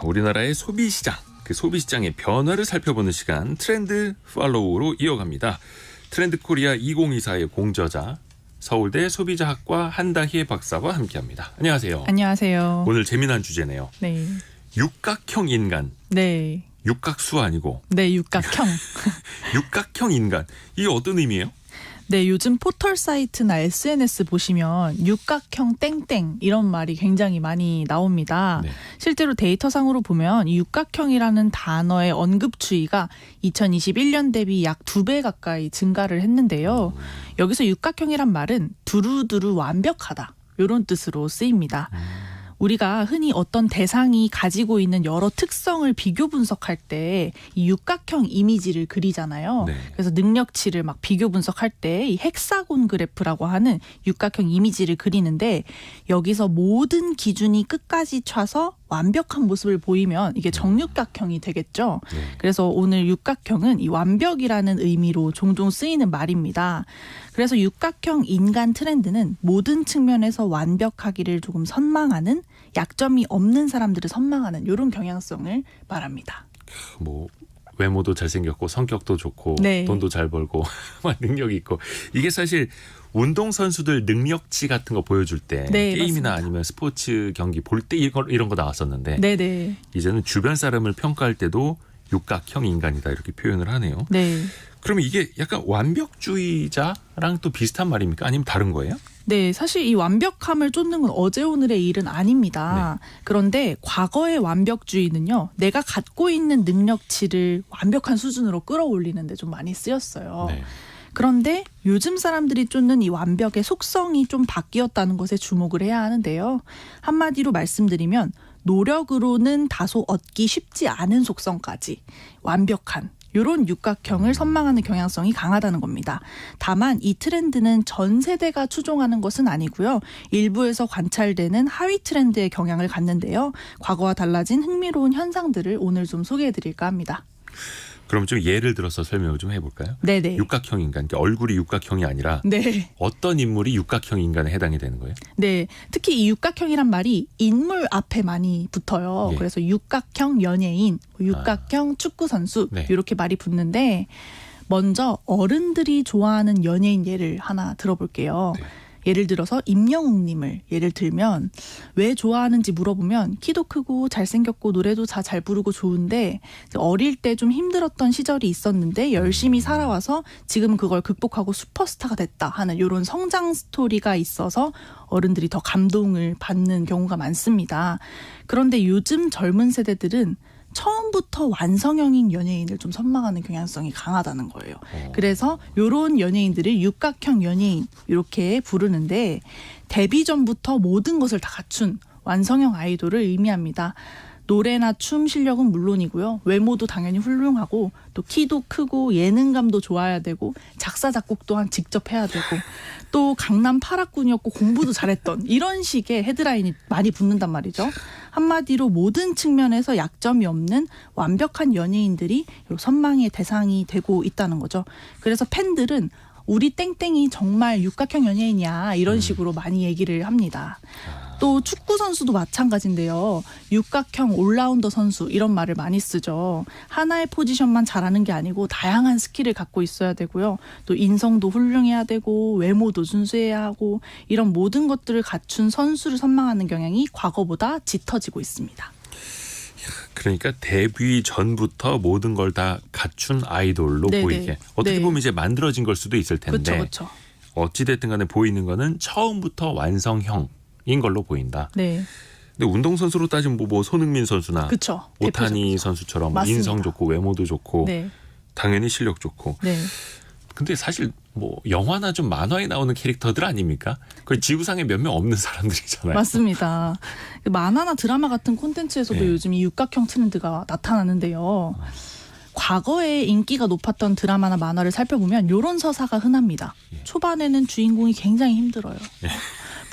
우리나라의 소비시장, 그 소비시장의 변화를 살펴보는 시간 트렌드 팔로우로 이어갑니다. 트렌드 코리아 2024의 공저자, 서울대 소비자학과 한다희 박사와 함께합니다. 안녕하세요. 안녕하세요. 오늘 재미난 주제네요. 네. 육각형 인간. 네. 육각수 아니고. 네, 육각형. 육각형 인간. 이게 어떤 의미예요? 네, 요즘 포털 사이트나 SNS 보시면 육각형 땡땡 이런 말이 굉장히 많이 나옵니다. 네. 실제로 데이터상으로 보면 이 육각형이라는 단어의 언급 추이가 2021년 대비 약 2배 가까이 증가를 했는데요. 여기서 육각형이란 말은 두루두루 완벽하다, 이런 뜻으로 쓰입니다. 우리가 흔히 어떤 대상이 가지고 있는 여러 특성을 비교 분석할 때 이 육각형 이미지를 그리잖아요. 네. 그래서 능력치를 막 비교 분석할 때 이 헥사곤 그래프라고 하는 육각형 이미지를 그리는데, 여기서 모든 기준이 끝까지 차서 완벽한 모습을 보이면 이게 정육각형이 되겠죠. 네. 그래서 오늘 육각형은 이 완벽이라는 의미로 종종 쓰이는 말입니다. 그래서 육각형 인간 트렌드는 모든 측면에서 완벽하기를 조금 선망하는, 약점이 없는 사람들을 선망하는 이런 경향성을 말합니다. 뭐 외모도 잘생겼고 성격도 좋고 네. 돈도 잘 벌고 능력이 있고, 이게 사실 운동선수들 능력치 같은 거 보여줄 때 네, 게임이나 맞습니다. 아니면 스포츠 경기 볼 때 이런 거 나왔었는데, 네네. 이제는 주변 사람을 평가할 때도 육각형 인간이다 이렇게 표현을 하네요. 네. 그러면 이게 약간 완벽주의자랑 또 비슷한 말입니까? 아니면 다른 거예요? 네, 사실 이 완벽함을 쫓는 건 어제 오늘의 일은 아닙니다. 그런데 과거의 완벽주의는요, 내가 갖고 있는 능력치를 완벽한 수준으로 끌어올리는 데 좀 많이 쓰였어요. 네. 그런데 요즘 사람들이 쫓는 이 완벽의 속성이 좀 바뀌었다는 것에 주목을 해야 하는데요. 한마디로 말씀드리면 노력으로는 다소 얻기 쉽지 않은 속성까지 완벽한, 이런 육각형을 선망하는 경향성이 강하다는 겁니다. 다만 이 트렌드는 전 세대가 추종하는 것은 아니고요. 일부에서 관찰되는 하위 트렌드의 경향을 갖는데요. 과거와 달라진 흥미로운 현상들을 오늘 좀 소개해드릴까 합니다. 그럼 좀 예를 들어서 설명을 좀 해볼까요? 네네. 육각형 인간, 그러니까 얼굴이 육각형이 아니라 네. 어떤 인물이 육각형 인간에 해당이 되는 거예요? 네, 특히 이 육각형이란 말이 인물 앞에 많이 붙어요. 예. 그래서 육각형 연예인, 육각형 축구 선수, 네. 이렇게 말이 붙는데, 먼저 어른들이 좋아하는 연예인 예를 하나 들어볼게요. 네. 예를 들어서 임영웅님을 예를 들면, 왜 좋아하는지 물어보면 키도 크고 잘생겼고 노래도 다 잘 부르고 좋은데 어릴 때 좀 힘들었던 시절이 있었는데 열심히 살아와서 지금 그걸 극복하고 슈퍼스타가 됐다 하는 이런 성장 스토리가 있어서 어른들이 더 감동을 받는 경우가 많습니다. 그런데 요즘 젊은 세대들은 처음부터 완성형인 연예인을 좀 선망하는 경향성이 강하다는 거예요. 그래서 이런 연예인들을 육각형 연예인 이렇게 부르는데, 데뷔 전부터 모든 것을 다 갖춘 완성형 아이돌을 의미합니다. 노래나 춤 실력은 물론이고요. 외모도 당연히 훌륭하고, 또 키도 크고 예능감도 좋아야 되고, 작사 작곡 또한 직접 해야 되고, 또 강남 8학군이었고 공부도 잘했던, 이런 식의 헤드라인이 많이 붙는단 말이죠. 한마디로 모든 측면에서 약점이 없는 완벽한 연예인들이 선망의 대상이 되고 있다는 거죠. 그래서 팬들은 우리 땡땡이 정말 육각형 연예인이야, 이런 식으로 많이 얘기를 합니다. 또 축구 선수도 마찬가지인데요. 육각형 올라운더 선수, 이런 말을 많이 쓰죠. 하나의 포지션만 잘하는 게 아니고 다양한 스킬을 갖고 있어야 되고요. 또 인성도 훌륭해야 되고 외모도 준수해야 하고, 이런 모든 것들을 갖춘 선수를 선망하는 경향이 과거보다 짙어지고 있습니다. 그러니까 데뷔 전부터 모든 걸 다 갖춘 아이돌로 네네. 보이게, 어떻게 네. 보면 이제 만들어진 걸 수도 있을 텐데, 그렇죠. 어찌됐든 간에 보이는 거는 처음부터 완성형인 걸로 보인다. 네. 근데 운동선수로 따지면 뭐 손흥민 선수나 그렇죠. 오타니 선수처럼 맞습니다. 인성 좋고 외모도 좋고 네. 당연히 실력 좋고. 네. 근데 사실 뭐 영화나 좀 만화에 나오는 캐릭터들 아닙니까? 거의 지구상에 몇 명 없는 사람들이잖아요. 맞습니다. 만화나 드라마 같은 콘텐츠에서도 네. 요즘 이 육각형 트렌드가 나타나는데요. 과거에 인기가 높았던 드라마나 만화를 살펴보면 이런 서사가 흔합니다. 초반에는 주인공이 굉장히 힘들어요.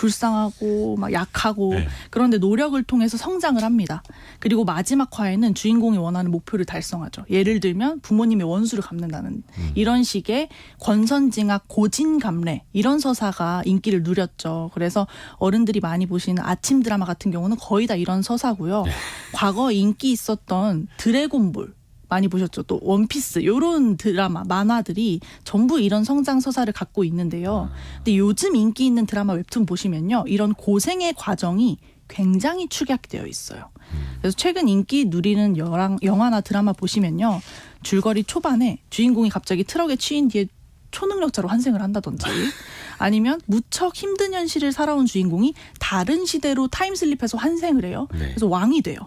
불쌍하고 막 약하고 네. 그런데 노력을 통해서 성장을 합니다. 그리고 마지막 화에는 주인공이 원하는 목표를 달성하죠. 예를 들면 부모님의 원수를 갚는다는 이런 식의 권선징악 고진감래 이런 서사가 인기를 누렸죠. 그래서 어른들이 많이 보시는 아침 드라마 같은 경우는 거의 다 이런 서사고요. 네. 과거 인기 있었던 드래곤볼 많이 보셨죠. 또 원피스 이런 드라마, 만화들이 전부 이런 성장 서사를 갖고 있는데요. 근데 요즘 인기 있는 드라마 웹툰 보시면요. 이런 고생의 과정이 굉장히 축약되어 있어요. 그래서 최근 인기 누리는 영화나 드라마 보시면요. 줄거리 초반에 주인공이 갑자기 트럭에 치인 뒤에 초능력자로 환생을 한다든지 아니면 무척 힘든 현실을 살아온 주인공이 다른 시대로 타임슬립해서 환생을 해요. 네. 그래서 왕이 돼요.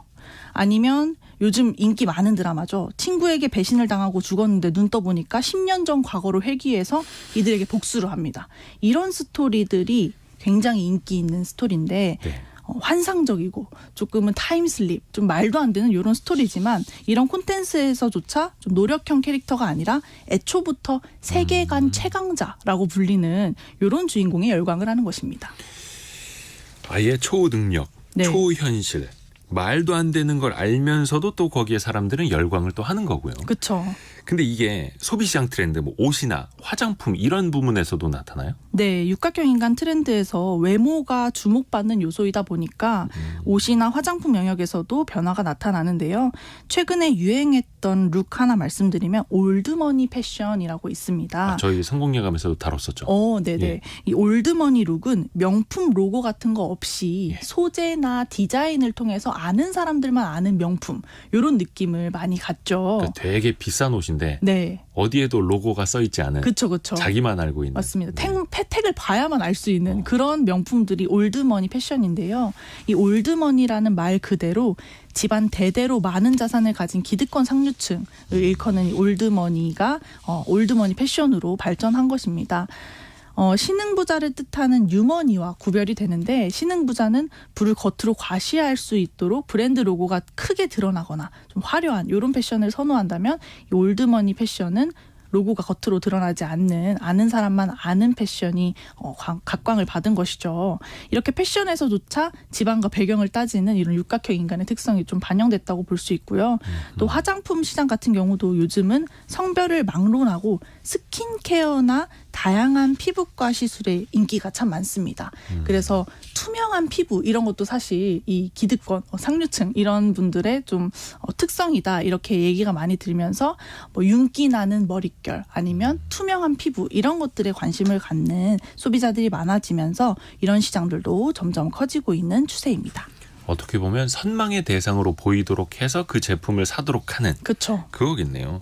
아니면 요즘 인기 많은 드라마죠. 친구에게 배신을 당하고 죽었는데 눈 떠보니까 10년 전 과거로 회귀해서 이들에게 복수를 합니다. 이런 스토리들이 굉장히 인기 있는 스토리인데 네. 환상적이고 조금은 타임슬립, 좀 말도 안 되는 이런 스토리지만 이런 콘텐츠에서조차 좀 노력형 캐릭터가 아니라 애초부터 세계관 최강자라고 불리는 이런 주인공에 열광을 하는 것입니다. 아예 초능력, 네. 초현실, 말도 안 되는 걸 알면서도 또 거기에 사람들은 열광을 또 하는 거고요. 그렇죠. 근데 이게 소비시장 트렌드, 뭐 옷이나 화장품 이런 부분에서도 나타나요? 네, 육각형 인간 트렌드에서 외모가 주목받는 요소이다 보니까 옷이나 화장품 영역에서도 변화가 나타나는데요. 최근에 유행했던 룩 하나 말씀드리면 올드머니 패션이라고 있습니다. 저희 성공예감에서도 다뤘었죠. 네네. 예. 이 올드머니 룩은 명품 로고 같은 거 없이 예. 소재나 디자인을 통해서 아는 사람들만 아는 명품 이런 느낌을 많이 갖죠. 그러니까 되게 비싼 옷인데 네, 어디에도 로고가 써 있지 않은 그렇죠. 자기만 알고 있는. 맞습니다. 네. 택을 봐야만 알 수 있는 그런 명품들이 올드머니 패션인데요. 이 올드머니라는 말 그대로 집안 대대로 많은 자산을 가진 기득권 상류층을 일컫는 이 올드머니가 올드머니 패션으로 발전한 것입니다. 신흥부자를 뜻하는 유머니와 구별이 되는데 신흥부자는 부를 겉으로 과시할 수 있도록 브랜드 로고가 크게 드러나거나 좀 화려한 이런 패션을 선호한다면 이 올드머니 패션은 로고가 겉으로 드러나지 않는 아는 사람만 아는 패션이 각광을 받은 것이죠. 이렇게 패션에서조차 지방과 배경을 따지는 이런 육각형 인간의 특성이 좀 반영됐다고 볼 수 있고요. 또 화장품 시장 같은 경우도 요즘은 성별을 막론하고 스킨케어나 다양한 피부과 시술의 인기가 참 많습니다. 그래서 투명한 피부 이런 것도 사실 이 기득권, 상류층 이런 분들의 좀 특성이다 이렇게 얘기가 많이 들면서 뭐 윤기 나는 머릿결 아니면 투명한 피부 이런 것들에 관심을 갖는 소비자들이 많아지면서 이런 시장들도 점점 커지고 있는 추세입니다. 어떻게 보면 선망의 대상으로 보이도록 해서 그 제품을 사도록 하는 그렇죠. 그거겠네요.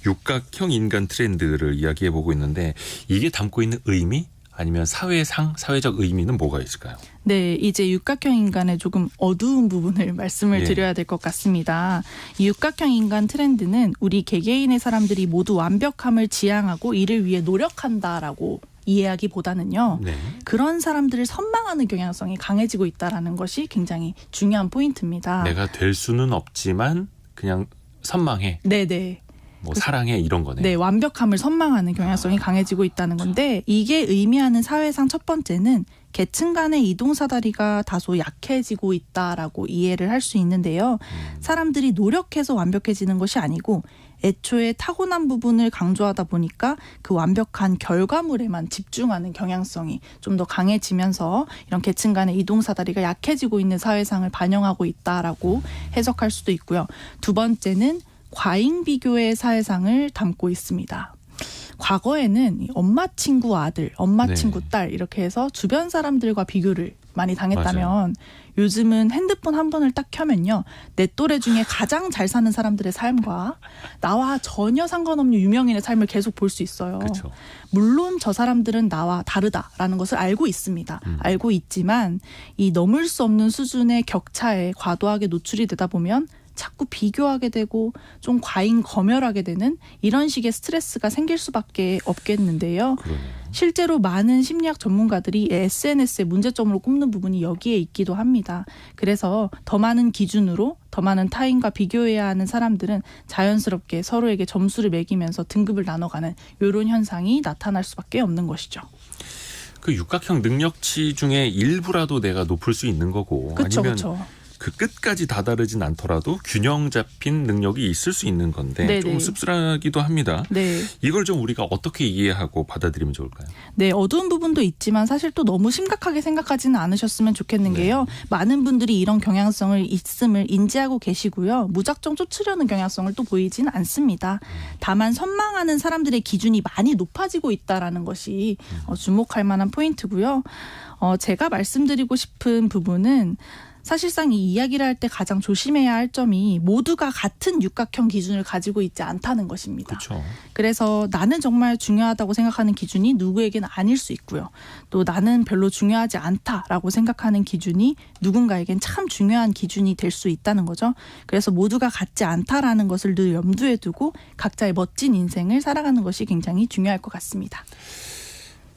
육각형 인간 트렌드를 이야기해 보고 있는데 이게 담고 있는 의미 아니면 사회적 의미는 뭐가 있을까요? 네, 이제 육각형 인간의 조금 어두운 부분을 말씀을 예. 드려야 될 것 같습니다. 이 육각형 인간 트렌드는 우리 개개인의 사람들이 모두 완벽함을 지향하고 이를 위해 노력한다라고 이해하기보다는요. 네. 그런 사람들을 선망하는 경향성이 강해지고 있다는 것이 굉장히 중요한 포인트입니다. 내가 될 수는 없지만 그냥 선망해, 네네. 뭐 사랑해 이런 거네. 네, 완벽함을 선망하는 경향성이 강해지고 있다는 건데 이게 의미하는 사회상 첫 번째는 계층 간의 이동사다리가 다소 약해지고 있다라고 이해를 할 수 있는데요. 사람들이 노력해서 완벽해지는 것이 아니고 애초에 타고난 부분을 강조하다 보니까 그 완벽한 결과물에만 집중하는 경향성이 좀 더 강해지면서 이런 계층 간의 이동사다리가 약해지고 있는 사회상을 반영하고 있다라고 해석할 수도 있고요. 두 번째는 과잉 비교의 사회상을 담고 있습니다. 과거에는 엄마 친구 아들, 엄마 네. 친구 딸 이렇게 해서 주변 사람들과 비교를 많이 당했다면 맞아요. 요즘은 핸드폰 한 번을 딱 켜면요. 내 또래 중에 가장 잘 사는 사람들의 삶과 나와 전혀 상관없는 유명인의 삶을 계속 볼 수 있어요. 그렇죠. 물론 저 사람들은 나와 다르다라는 것을 알고 있습니다. 알고 있지만 이 넘을 수 없는 수준의 격차에 과도하게 노출이 되다 보면 자꾸 비교하게 되고 좀 과잉 검열하게 되는 이런 식의 스트레스가 생길 수밖에 없겠는데요. 그러네요. 실제로 많은 심리학 전문가들이 SNS의 문제점으로 꼽는 부분이 여기에 있기도 합니다. 그래서 더 많은 기준으로 더 많은 타인과 비교해야 하는 사람들은 자연스럽게 서로에게 점수를 매기면서 등급을 나눠가는 이런 현상이 나타날 수밖에 없는 것이죠. 그 육각형 능력치 중에 일부라도 내가 높을 수 있는 거고 그렇죠, 아니면 그렇죠. 그 끝까지 다다르진 않더라도 균형 잡힌 능력이 있을 수 있는 건데 네네. 좀 씁쓸하기도 합니다. 네. 이걸 좀 우리가 어떻게 이해하고 받아들이면 좋을까요? 네, 어두운 부분도 있지만 사실 또 너무 심각하게 생각하지는 않으셨으면 좋겠는 네. 게요. 많은 분들이 이런 경향성을 있음을 인지하고 계시고요. 무작정 쫓으려는 경향성을 또 보이지는 않습니다. 다만 선망하는 사람들의 기준이 많이 높아지고 있다라는 것이 주목할 만한 포인트고요. 제가 말씀드리고 싶은 부분은 사실상 이 이야기를 할 때 가장 조심해야 할 점이 모두가 같은 육각형 기준을 가지고 있지 않다는 것입니다. 그렇죠. 그래서 나는 정말 중요하다고 생각하는 기준이 누구에게는 아닐 수 있고요. 또 나는 별로 중요하지 않다라고 생각하는 기준이 누군가에겐 참 중요한 기준이 될 수 있다는 거죠. 그래서 모두가 같지 않다라는 것을 늘 염두에 두고 각자의 멋진 인생을 살아가는 것이 굉장히 중요할 것 같습니다.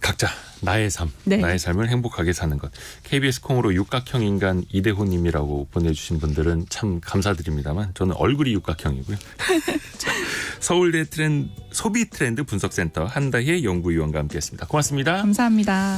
각자 나의 삶, 네. 나의 삶을 행복하게 사는 것. KBS 콩으로 육각형 인간 이대호님이라고 보내주신 분들은 참 감사드립니다만 저는 얼굴이 육각형이고요. 자, 서울대 소비 트렌드 분석센터 한다희 연구위원과 함께했습니다. 고맙습니다. 감사합니다.